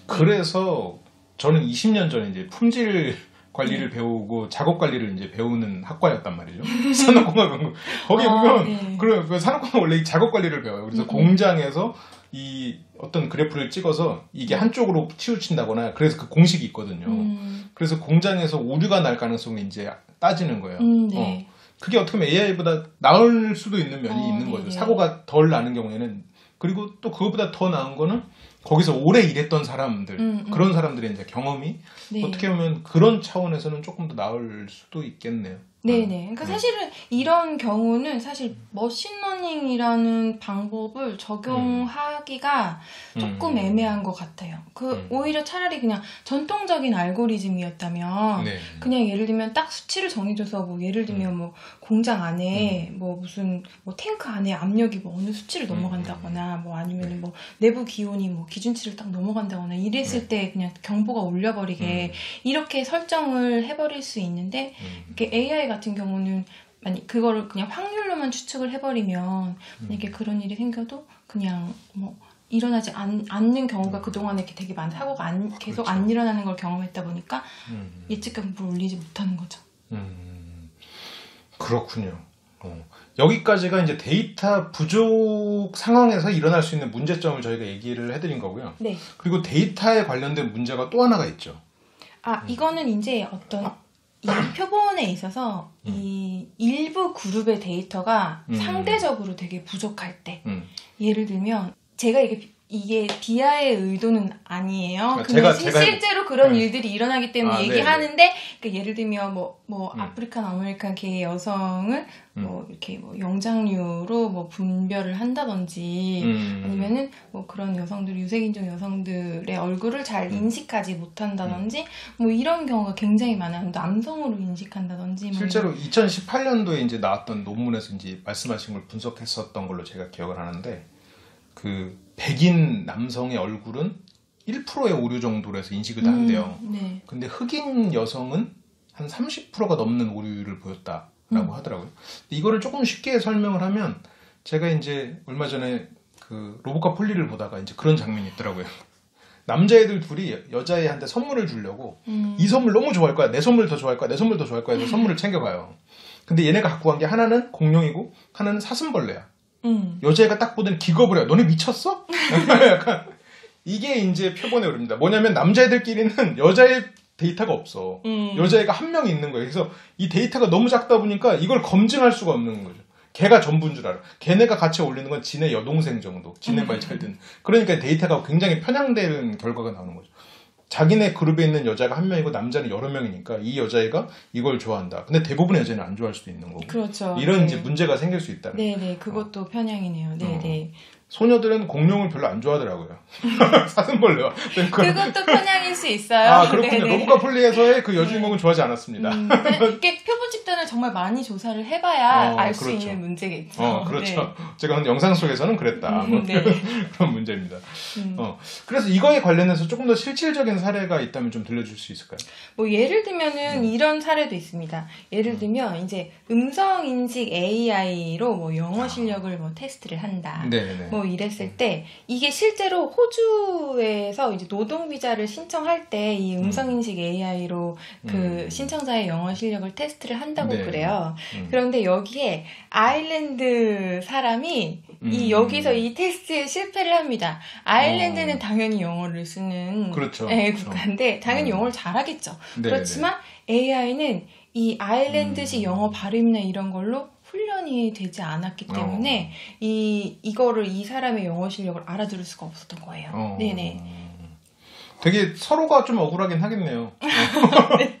그래서 저는 20년 전에 이제 품질 관리를 배우고 작업 관리를 이제 배우는 학과였단 말이죠. 산업공학연구. 거기 보면 네. 그 산업공학 원래 이 작업 관리를 배워요. 그래서 공장에서 이 어떤 그래프를 찍어서 이게 한쪽으로 치우친다거나, 그래서 그 공식이 있거든요. 그래서 공장에서 오류가 날 가능성을 이제 따지는 거예요. 네. 그게 어떻게 보면 AI보다 나을 수도 있는 면이 있는 거죠. 사고가 덜 나는 경우에는. 그리고 또 그것보다 더 나은 거는 거기서 오래 일했던 사람들, 그런 사람들의 이제 경험이 네. 어떻게 보면 그런 차원에서는 조금 더 나을 수도 있겠네요. 네네. 그러니까 사실은 이런 경우는 사실 머신러닝이라는 방법을 적용하기가 조금 애매한 것 같아요. 오히려 차라리 그냥 전통적인 알고리즘이었다면 네. 그냥 예를 들면 딱 수치를 정해줘서 뭐 예를 들면 뭐 공장 안에 뭐 무슨 뭐 탱크 안에 압력이 뭐 어느 수치를 넘어간다거나 뭐 아니면 뭐 내부 기온이 뭐 기준치를 딱 넘어간다거나 이랬을 때 그냥 경보가 울려버리게 이렇게 설정을 해버릴 수 있는데 이렇게 AI 같은 경우는 만약 그거를 그냥 확률로만 추측을 해버리면 만약에 그런 일이 생겨도 그냥 뭐 일어나지 않는 경우가 그동안에 이렇게 되게 많은 사고가 계속 그렇죠. 안 일어나는 걸 경험했다 보니까 예측 경보를 울리지 못하는 거죠. 그렇군요. 여기까지가 이제 데이터 부족 상황에서 일어날 수 있는 문제점을 저희가 얘기를 해드린 거고요. 네. 그리고 데이터에 관련된 문제가 또 하나가 있죠. 이거는 이제 어떤 이 표본에 있어서 이 일부 그룹의 데이터가 상대적으로 되게 부족할 때 예를 들면 제가 이게 비하의 의도는 아니에요. 근데 실제로 그런 일들이 일어나기 때문에 얘기하는데 그러니까 예를 들면 뭐 아프리칸 아메리칸계 여성을 뭐 이렇게 뭐 영장류로 뭐 분별을 한다든지 아니면은 뭐 그런 여성들 유색인종 여성들의 얼굴을 잘 인식하지 못한다든지 뭐 이런 경우가 굉장히 많아요. 남성으로 인식한다든지 뭐 실제로 2018년도에 이제 나왔던 논문에서 이제 말씀하신 걸 분석했었던 걸로 제가 기억을 하는데 그 백인 남성의 얼굴은 1%의 오류 정도로 해서 인식을 다 한대요. 네. 근데 흑인 여성은 한 30%가 넘는 오류를 보였다라고 하더라고요. 이거를 조금 쉽게 설명을 하면 제가 이제 얼마 전에 그 로봇과 폴리를 보다가 이제 그런 장면이 있더라고요. 남자애들 둘이 여자애한테 선물을 주려고 이 선물 너무 좋아할 거야. 내 선물 더 좋아할 거야. 내 선물 더 좋아할 거야. 해서 선물을 챙겨가요. 근데 얘네가 갖고 간 게 하나는 공룡이고 하나는 사슴벌레야. 여자애가 딱 보더니 기겁을 해요. 너네 미쳤어? 약간 이게 이제 표본의 오류입니다. 뭐냐면 남자애들끼리는 여자애 데이터가 없어. 여자애가 한 명이 있는 거예요. 그래서 이 데이터가 너무 작다 보니까 이걸 검증할 수가 없는 거죠. 걔가 전부인 줄 알아. 걔네가 같이 어울리는 건 지네 여동생 정도. 지네 말 잘 듣는. 그러니까 데이터가 굉장히 편향되는 결과가 나오는 거죠. 자기네 그룹에 있는 여자가 한 명이고 남자는 여러 명이니까 이 여자애가 이걸 좋아한다. 근데 대부분의 여자는 안 좋아할 수도 있는 거고. 그렇죠. 이런 이제 문제가 생길 수 있다는. 네네, 그것도 편향이네요. 네네. 소녀들은 공룡을 별로 안 좋아하더라고요. 사슴벌레와. 그것도 편향일 수 있어요. 그렇군요. 로봇과 폴리에서의 그 여주인공은 좋아하지 않았습니다. 이렇게 표본 집단을 정말 많이 조사를 해봐야 알 수 그렇죠. 있는 문제겠죠. 그렇죠. 네. 제가 영상 속에서는 그랬다. 네. 그런 문제입니다. 그래서 이거에 관련해서 조금 더 실질적인 사례가 있다면 좀 들려줄 수 있을까요? 뭐 예를 들면은 이런 사례도 있습니다. 예를 들면 이제 음성 인식 AI로 뭐 영어 실력을 뭐 테스트를 한다. 네네. 뭐 이랬을 때 이게 실제로 호주에서 이제 노동 비자를 신청할 때 이 음성 인식 AI로 그 신청자의 영어 실력을 테스트를 한다고 그래요. 그런데 여기에 아일랜드 사람이 여기서 이 테스트에 실패를 합니다. 아일랜드는 당연히 영어를 쓰는 그렇죠. 국가인데 당연히 영어를 잘하겠죠. 그렇지만 AI는 이 아일랜드식 영어 발음이나 이런 걸로 훈련이 되지 않았기 때문에 이거를 이 사람의 영어 실력을 알아들을 수가 없었던 거예요. 네네. 되게 서로가 좀 억울하긴 하겠네요. 네.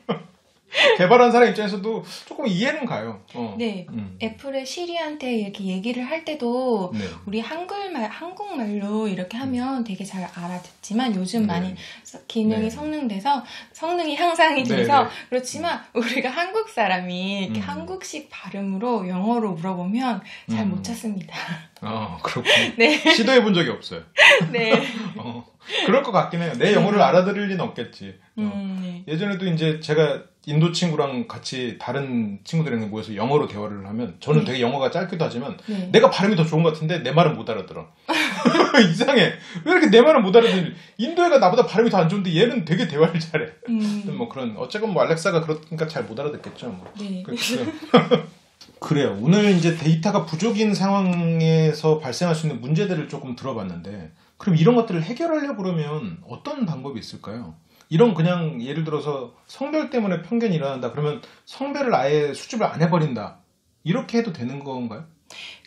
개발한 사람 입장에서도 조금 이해는 가요. 네. 애플의 시리한테 이렇게 얘기를 할 때도 우리 한국말로 이렇게 하면 되게 잘 알아듣지만 요즘 많이 기능이 성능이 향상이 돼서 그렇지만 우리가 한국 사람이 이렇게 한국식 발음으로 영어로 물어보면 잘 못 찾습니다. 그렇군요. 네. 시도해 본 적이 없어요. 네. 그럴 것 같긴 해요. 내 영어를 알아들을 리는 없겠지. 예전에도 이제 제가 인도 친구랑 같이 다른 친구들이랑 모여서 영어로 대화를 하면 저는 되게 영어가 짧기도 하지만 내가 발음이 더 좋은 것 같은데 내 말은 못 알아들어. 이상해. 왜 이렇게 내 말은 못 알아들지? 인도 애가 나보다 발음이 더 안 좋은데 얘는 되게 대화를 잘해. 뭐 그런 어쨌건 뭐 알렉사가 그러니까 잘 못 알아듣겠죠. 뭐. 네. 그래요. 오늘 이제 데이터가 부족인 상황에서 발생할 수 있는 문제들을 조금 들어봤는데 그럼 이런 것들을 해결하려고 그러면 어떤 방법이 있을까요? 이런 그냥 예를 들어서 성별 때문에 편견이 일어난다. 그러면 성별을 아예 수집을 안 해버린다. 이렇게 해도 되는 건가요?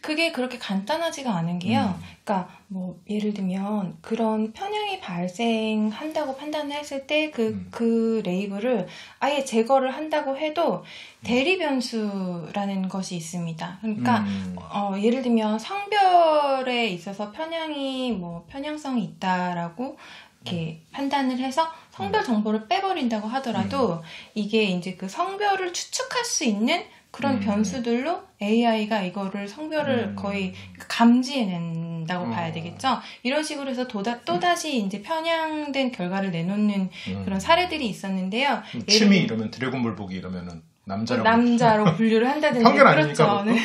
그게 그렇게 간단하지가 않은 게요. 그러니까 뭐 예를 들면 그런 편향이 발생한다고 판단을 했을 때 그 레이블을 아예 제거를 한다고 해도 대리 변수라는 것이 있습니다. 그러니까 예를 들면 성별에 있어서 편향이 뭐 편향성이 있다라고 이렇게 판단을 해서 성별 정보를 빼버린다고 하더라도 이게 이제 그 성별을 추측할 수 있는 그런 변수들로 AI가 이거를 성별을 거의 감지해낸다고 봐야 되겠죠. 이런 식으로 해서 또다시 이제 편향된 결과를 내놓는 그런 사례들이 있었는데요. 취미 이러면 드래곤볼 보기 이러면은 남자로 분류를 한다든지. 편견 아닙니까? 그렇죠.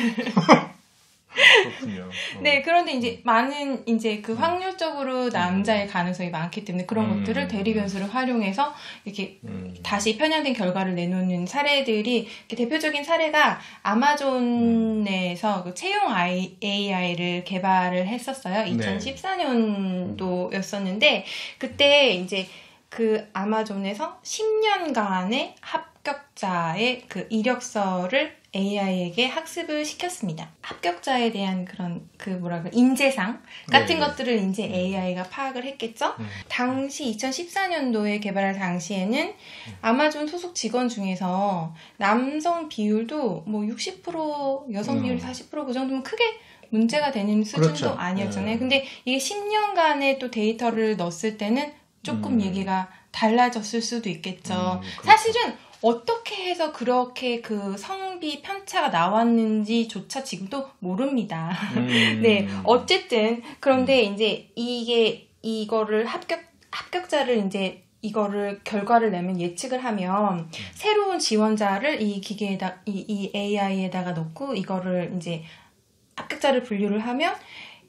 그렇군요. 네, 그런데 이제 많은 이제 그 확률적으로 남자의 가능성이 많기 때문에 그런 것들을 대리 변수를 활용해서 이렇게 다시 편향된 결과를 내놓는 사례들이 이렇게 대표적인 사례가 아마존에서 그 채용 AI를 개발을 했었어요. 2014년도였었는데 그때 이제 그 아마존에서 10년간의 합격자의 그 이력서를 AI에게 학습을 시켰습니다. 합격자에 대한 그런 인재상 같은 것들을 이제 AI가 파악을 했겠죠. 당시 2014년도에 개발할 당시에는 아마존 소속 직원 중에서 남성 비율도 뭐 60%, 여성 비율 40% 그 정도면 크게 문제가 되는 수준도 그렇죠. 아니었잖아요. 근데 이게 10년간의 또 데이터를 넣었을 때는 조금 얘기가 달라졌을 수도 있겠죠. 사실은 어떻게 해서 그렇게 그 성비 편차가 나왔는지조차 지금도 모릅니다. 네, 어쨌든 그런데 이제 이거를 합격자를 이제 이거를 결과를 내면 예측을 하면 새로운 지원자를 이 기계에다 이 AI에다가 넣고 이거를 이제 합격자를 분류를 하면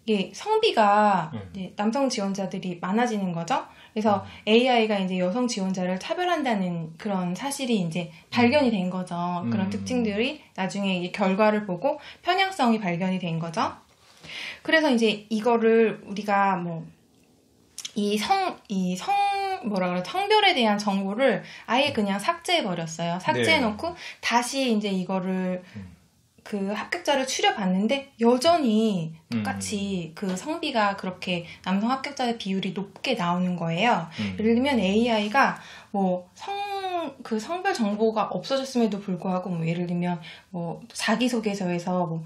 이게 성비가 이제 남성 지원자들이 많아지는 거죠. 그래서 AI가 이제 여성 지원자를 차별한다는 그런 사실이 이제 발견이 된 거죠. 그런 특징들이 나중에 이제 결과를 보고 편향성이 발견이 된 거죠. 그래서 이제 이거를 우리가 뭐 성별에 대한 정보를 아예 그냥 삭제해버렸어요. 삭제해놓고 다시 이제 이거를 그 합격자를 추려봤는데 여전히 똑같이 그 성비가 그렇게 남성 합격자의 비율이 높게 나오는 거예요. 예를 들면 AI가 뭐 성별 정보가 없어졌음에도 불구하고 뭐 예를 들면 뭐 자기소개서에서 뭐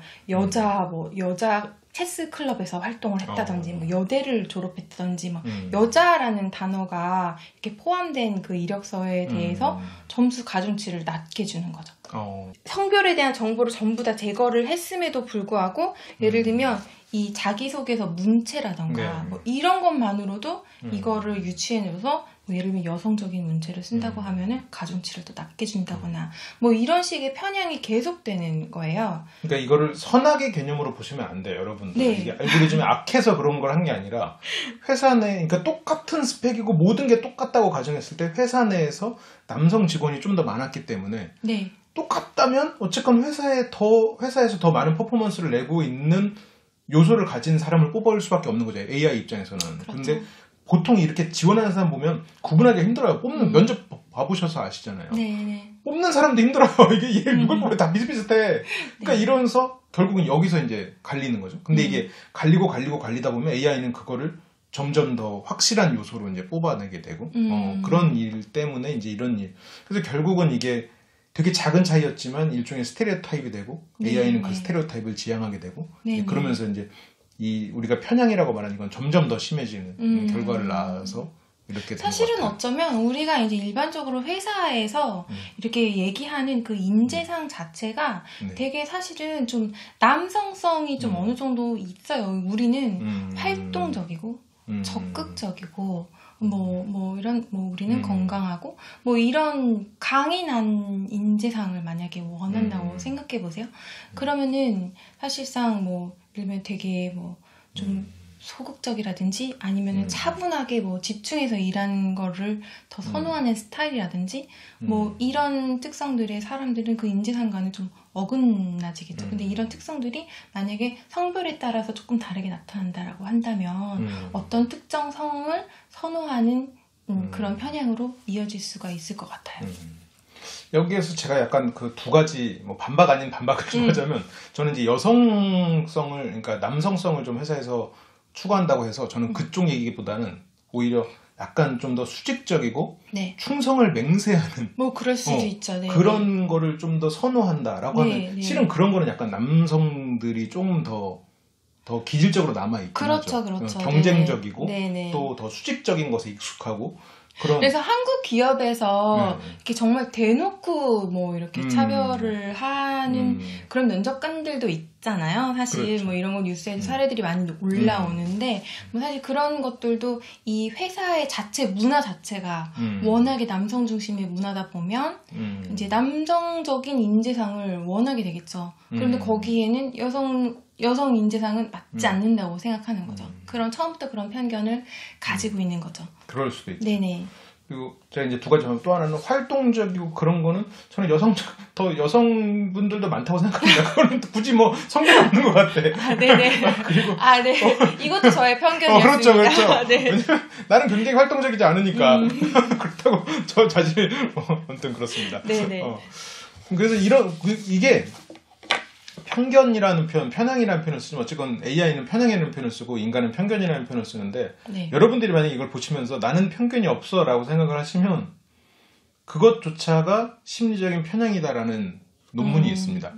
여자 체스 클럽에서 활동을 했다든지 뭐 여대를 졸업했다든지 막 여자라는 단어가 이렇게 포함된 그 이력서에 대해서 점수 가중치를 낮게 주는 거죠. 성별에 대한 정보를 전부 다 제거를 했음에도 불구하고 예를 들면 이 자기소개서 문체라던가 뭐 이런 것만으로도 이거를 유추해내서 뭐 예를 들면 여성적인 문체를 쓴다고 하면은 가중치를 더 낮게 준다거나 뭐 이런 식의 편향이 계속되는 거예요. 그러니까 이거를 선악의 개념으로 보시면 안 돼요, 여러분들. 네. 이게 알고리즘이 악해서 그런 걸 한 게 아니라 회사 내, 그러니까 똑같은 스펙이고 모든 게 똑같다고 가정했을 때 회사 내에서 남성 직원이 좀 더 많았기 때문에 네. 똑같다면 어쨌건 회사에서 더 많은 퍼포먼스를 내고 있는 요소를 가진 사람을 뽑을 수밖에 없는 거죠. AI 입장에서는. 그렇죠. 근데 보통 이렇게 지원하는 사람 보면 구분하기 힘들어요. 뽑는 면접 봐보셔서 아시잖아요. 네. 뽑는 사람도 힘들어요. 이게 얘 누굴 뽑아도 다 비슷비슷해. 그러니까 이러면서 결국은 여기서 이제 갈리는 거죠. 근데 이게 갈리다 보면 AI는 그거를 점점 더 확실한 요소로 이제 뽑아내게 되고 그런 일 때문에 이제 이런 일. 그래서 결국은 이게 되게 작은 차이였지만 일종의 스테레오타입이 되고 AI는 그 스테레오타입을 지향하게 되고 그러면서 이제 우리가 편향이라고 말하는 건 점점 더 심해지는 결과를 낳아서 이렇게 되는 사실은 어쩌면 우리가 이제 일반적으로 회사에서 이렇게 얘기하는 그 인재상 자체가 되게 사실은 좀 남성성이 좀 어느 정도 있어요. 우리는 활동적이고 적극적이고 우리는 건강하고 이런 강인한 인재상을 만약에 원한다고 생각해 보세요. 그러면은 사실상 예를 들면 되게 좀 소극적이라든지 아니면은 차분하게 집중해서 일하는 거를 더 선호하는 스타일이라든지 이런 특성들의 사람들은 그 인재상과는 좀 어긋나지겠죠. 근데 이런 특성들이 만약에 성별에 따라서 조금 다르게 나타난다라고 한다면 어떤 특정 성을 선호하는 그런 편향으로 이어질 수가 있을 것 같아요. 여기에서 제가 약간 그 두 가지 뭐 반박 아닌 반박을 좀 하자면 저는 이제 여성성을 그러니까 남성성을 좀 회사에서 추구한다고 해서 저는 그쪽 얘기보다는 오히려 약간 좀 더 수직적이고 네. 충성을 맹세하는 뭐 그럴 수도 있죠. 네. 그런 거를 좀 더 선호한다라고 네, 하면 네. 실은 그런 거는 약간 남성들이 조금 더 기질적으로 남아있긴 그렇죠, 하죠. 그렇죠. 경쟁적이고 네네. 또 더 수직적인 것에 익숙하고 그런 그래서 한국 기업에서 네. 이렇게 정말 대놓고 뭐 이렇게 차별을 하는 음, 그런 면접관들도 있잖아요. 사실 그렇죠. 뭐 이런 거 뉴스에서 사례들이 많이 올라오는데 뭐 사실 그런 것들도 이 회사의 자체 문화 자체가 워낙에 남성 중심의 문화다 보면 이제 남성적인 인재상을 원하게 되겠죠. 그런데 거기에는 여성 인재상은 맞지 않는다고 생각하는 거죠. 그런 처음부터 그런 편견을 가지고 있는 거죠. 그럴 수도 있죠. 네네. 그리고 제가 이제 두 가지 또 하나는 활동적이고 그런 거는 저는 더 여성분들도 많다고 생각합니다. 그거는 굳이 뭐 성별이 없는 것 같아. 아, 네네. 그리고 아, 네. 이것도 저의 편견이었습니다. 그렇죠. 네. 왜냐면 나는 굉장히 활동적이지 않으니까 그렇다고 저 자신을 아무튼 그렇습니다. 네네. 그래서 이게 편견이라는 표현, 편향이라는 표현을 쓰지만 어쨌건 AI는 편향이라는 표현을 쓰고 인간은 편견이라는 표현을 쓰는데 네. 여러분들이 만약에 이걸 보시면서 나는 편견이 없어 라고 생각을 하시면 그것조차가 심리적인 편향이다라는 논문이 있습니다.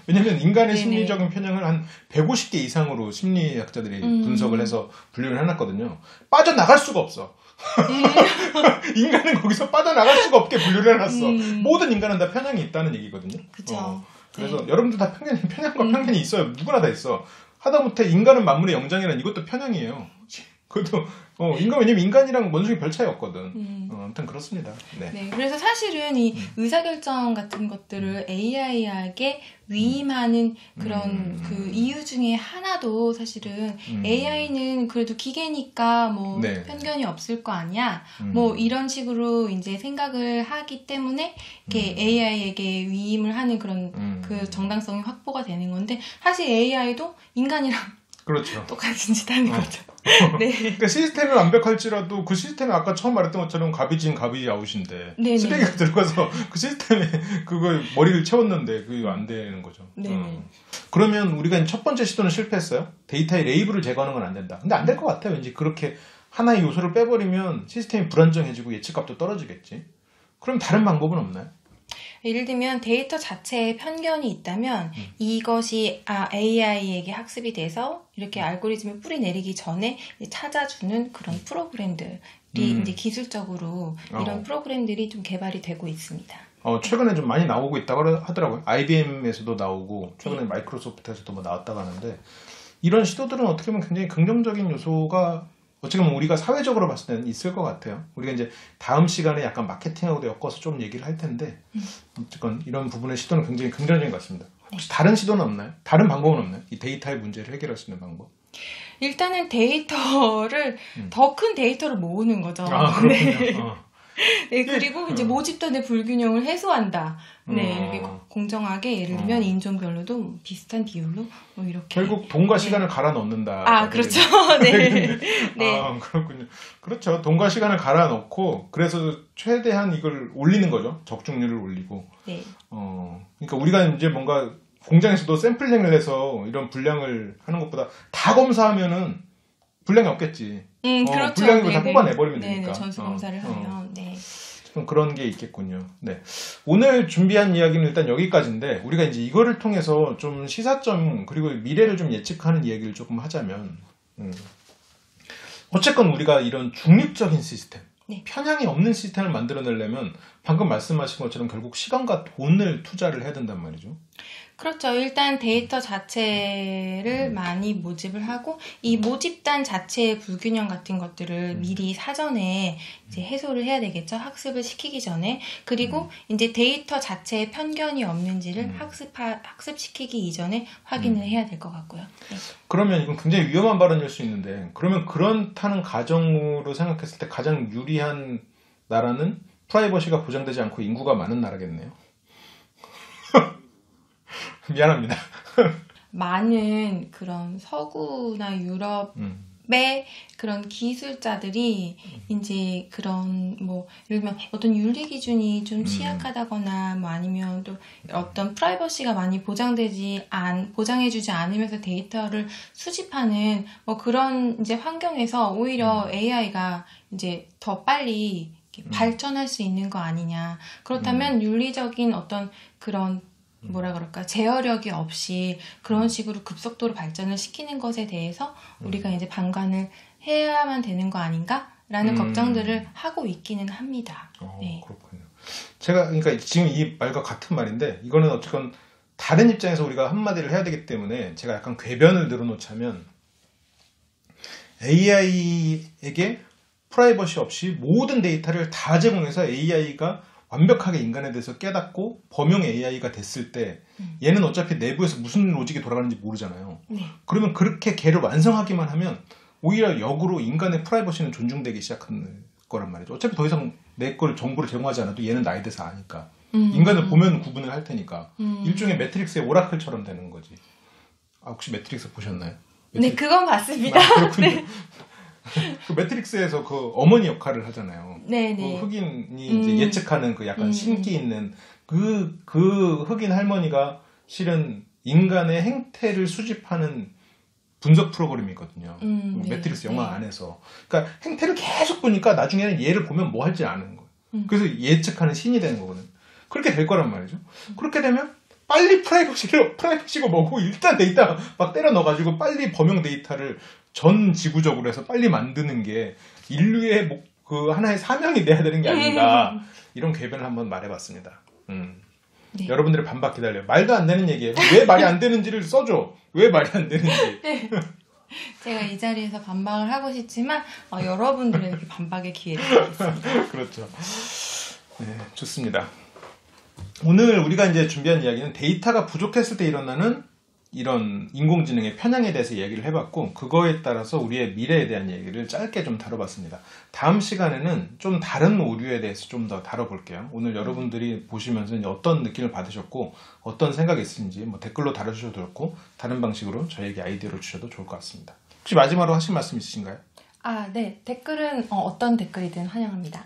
왜냐면 인간의 네네. 심리적인 편향을 한 150개 이상으로 심리학자들이 분석을 해서 분류를 해놨거든요. 빠져나갈 수가 없어. 인간은 거기서 빠져나갈 수가 없게 분류를 해놨어. 모든 인간은 다 편향이 있다는 얘기거든요. 그쵸. 그래서 네. 여러분들 다 편향과 편견이 있어요. 누구나 다 있어. 하다못해 인간은 만물의 영장이라는 이것도 편향이에요. 그것도 왜냐면 인간이랑 원숭이 별 차이 없거든. 아무튼 그렇습니다. 네. 네, 그래서 사실은 이 의사결정 같은 것들을 AI에게 위임하는 그런 그 이유 중에 하나도 사실은 AI는 그래도 기계니까 뭐 네. 편견이 없을 거 아니야. 뭐 이런 식으로 이제 생각을 하기 때문에 이렇게 AI에게 위임을 하는 그런 그 정당성이 확보가 되는 건데 사실 AI도 인간이랑 그렇죠. 똑같은 짓 하는 거죠. 네. 그러니까 시스템이 완벽할지라도 그 시스템에 아까 처음 말했던 것처럼 갑이진 갑이 아웃인데 네네. 쓰레기가 들어가서 그 시스템에 그걸 머리를 채웠는데 그게 안 되는 거죠. 네네. 그러면 우리가 첫 번째 시도는 실패했어요. 데이터의 레이블을 제거하는 건 안 된다. 근데 안 될 것 같아요. 왠지 그렇게 하나의 요소를 빼버리면 시스템이 불안정해지고 예측값도 떨어지겠지. 그럼 다른 방법은 없나요? 예를 들면 데이터 자체에 편견이 있다면 이것이 AI에게 학습이 돼서 이렇게 알고리즘을 뿌리 내리기 전에 찾아주는 그런 프로그램들이 이제 기술적으로 이런 프로그램들이 좀 개발이 되고 있습니다. 최근에 좀 많이 나오고 있다고 하더라고요. IBM에서도 나오고 최근에 마이크로소프트에서도 뭐 나왔다고 하는데 이런 시도들은 어떻게 보면 굉장히 긍정적인 요소가 어떻게 보면 우리가 사회적으로 봤을 때는 있을 것 같아요. 우리가 이제 다음 시간에 약간 마케팅하고도 엮어서 좀 얘기를 할 텐데 어쨌건 이런 부분의 시도는 굉장히 긍정적인 것 같습니다. 혹시 다른 시도는 없나요? 다른 방법은 없나요? 이 데이터의 문제를 해결할 수 있는 방법? 일단은 데이터를 더 큰 데이터를 모으는 거죠. 그렇군요. 네. 네, 그리고 이제 모집단의 불균형을 해소한다. 네, 이렇게 공정하게 예를 들면 인종별로도 비슷한 비율로 뭐 이렇게 결국 돈과 시간을 갈아 넣는다. 그렇죠. 네. 네. 그렇군요. 그렇죠. 돈과 시간을 갈아 넣고 그래서 최대한 이걸 올리는 거죠. 적중률을 올리고. 네. 그러니까 우리가 이제 뭔가 공장에서도 샘플링을 해서 이런 분량을 하는 것보다 다 검사하면은 분량이 없겠지. 그렇죠. 분량을 다 뽑아내버리면 되니까. 전수 검사를 하면. 네. 좀 그런 게 있겠군요. 네. 오늘 준비한 이야기는 일단 여기까지인데 우리가 이제 이거를 통해서 좀 시사점 그리고 미래를 좀 예측하는 이야기를 조금 하자면 어쨌건 우리가 이런 중립적인 시스템, 편향이 없는 시스템을 만들어내려면 방금 말씀하신 것처럼 결국 시간과 돈을 투자를 해야 된단 말이죠. 그렇죠. 일단 데이터 자체를 많이 모집을 하고 이 모집단 자체의 불균형 같은 것들을 미리 사전에 이제 해소를 해야 되겠죠. 학습을 시키기 전에. 그리고 이제 데이터 자체에 편견이 없는지를 학습시키기 이전에 확인을 해야 될 것 같고요. 네. 그러면 이건 굉장히 위험한 발언일 수 있는데 그러면 그렇다는 가정으로 생각했을 때 가장 유리한 나라는 프라이버시가 보장되지 않고 인구가 많은 나라겠네요. 미안합니다. 많은 그런 서구나 유럽 기업의 그런 기술자들이 이제 그런 뭐 예를 들면 어떤 윤리 기준이 좀 취약하다거나 뭐 아니면 또 어떤 프라이버시가 많이 보장해주지 않으면서 데이터를 수집하는 뭐 그런 이제 환경에서 오히려 AI가 이제 더 빨리 발전할 수 있는 거 아니냐. 그렇다면 윤리적인 어떤 그런 뭐라 그럴까 제어력이 없이 그런 식으로 급속도로 발전을 시키는 것에 대해서 우리가 이제 방관을 해야만 되는 거 아닌가라는 걱정들을 하고 있기는 합니다. 네. 그렇군요. 제가 그러니까 지금 이 말과 같은 말인데 이거는 어쨌건 다른 입장에서 우리가 한마디를 해야 되기 때문에 제가 약간 궤변을 늘어놓자면 AI에게 프라이버시 없이 모든 데이터를 다 제공해서 AI가 완벽하게 인간에 대해서 깨닫고 범용 AI가 됐을 때 얘는 어차피 내부에서 무슨 로직이 돌아가는지 모르잖아요. 네. 그러면 그렇게 걔를 완성하기만 하면 오히려 역으로 인간의 프라이버시는 존중되기 시작하는 거란 말이죠. 어차피 더 이상 내 걸 정보를 제공하지 않아도 얘는 나에 대해서 아니까. 인간을 보면 구분을 할 테니까. 일종의 매트릭스의 오라클처럼 되는 거지. 아, 혹시 매트릭스 보셨나요? 네, 그건 봤습니다. 그렇군요. 네. 그 매트릭스에서 그 어머니 역할을 하잖아요. 네네. 그 흑인이 이제 예측하는 그 약간 신기 있는 그 흑인 할머니가 실은 인간의 행태를 수집하는 분석 프로그램이거든요. 네, 매트릭스 영화 안에서. 그러니까 행태를 계속 보니까 나중에는 얘를 보면 뭐 할지 아는 거예요. 그래서 예측하는 신이 되는 거거든요. 그렇게 될 거란 말이죠. 그렇게 되면 빨리 프라이버시가 뭐고 일단 데이터 막 때려 넣어가지고 빨리 범용 데이터를 전 지구적으로 해서 빨리 만드는 게 인류의 그 하나의 사명이 돼야 되는 게 아닌가 이런 궤변을 한번 말해봤습니다. 네. 여러분들의 반박 기다려요. 말도 안 되는 얘기예요. 왜 말이 안 되는지를 써줘. 왜 말이 안 되는지. 네. 제가 이 자리에서 반박을 하고 싶지만 여러분들에게 반박의 기회를 드리겠습니다. 그렇죠. 네, 좋습니다. 오늘 우리가 이제 준비한 이야기는 데이터가 부족했을 때 일어나는 이런 인공지능의 편향에 대해서 얘기를 해봤고 그거에 따라서 우리의 미래에 대한 얘기를 짧게 좀 다뤄봤습니다. 다음 시간에는 좀 다른 오류에 대해서 좀 더 다뤄볼게요. 오늘 여러분들이 보시면서 이제 어떤 느낌을 받으셨고 어떤 생각이 있으신지 뭐 댓글로 달아주셔도 좋고 다른 방식으로 저에게 아이디어를 주셔도 좋을 것 같습니다. 혹시 마지막으로 하실 말씀 있으신가요? 네. 댓글은 어떤 댓글이든 환영합니다.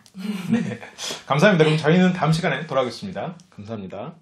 네, 감사합니다. 그럼 저희는 다음 시간에 돌아오겠습니다. 감사합니다.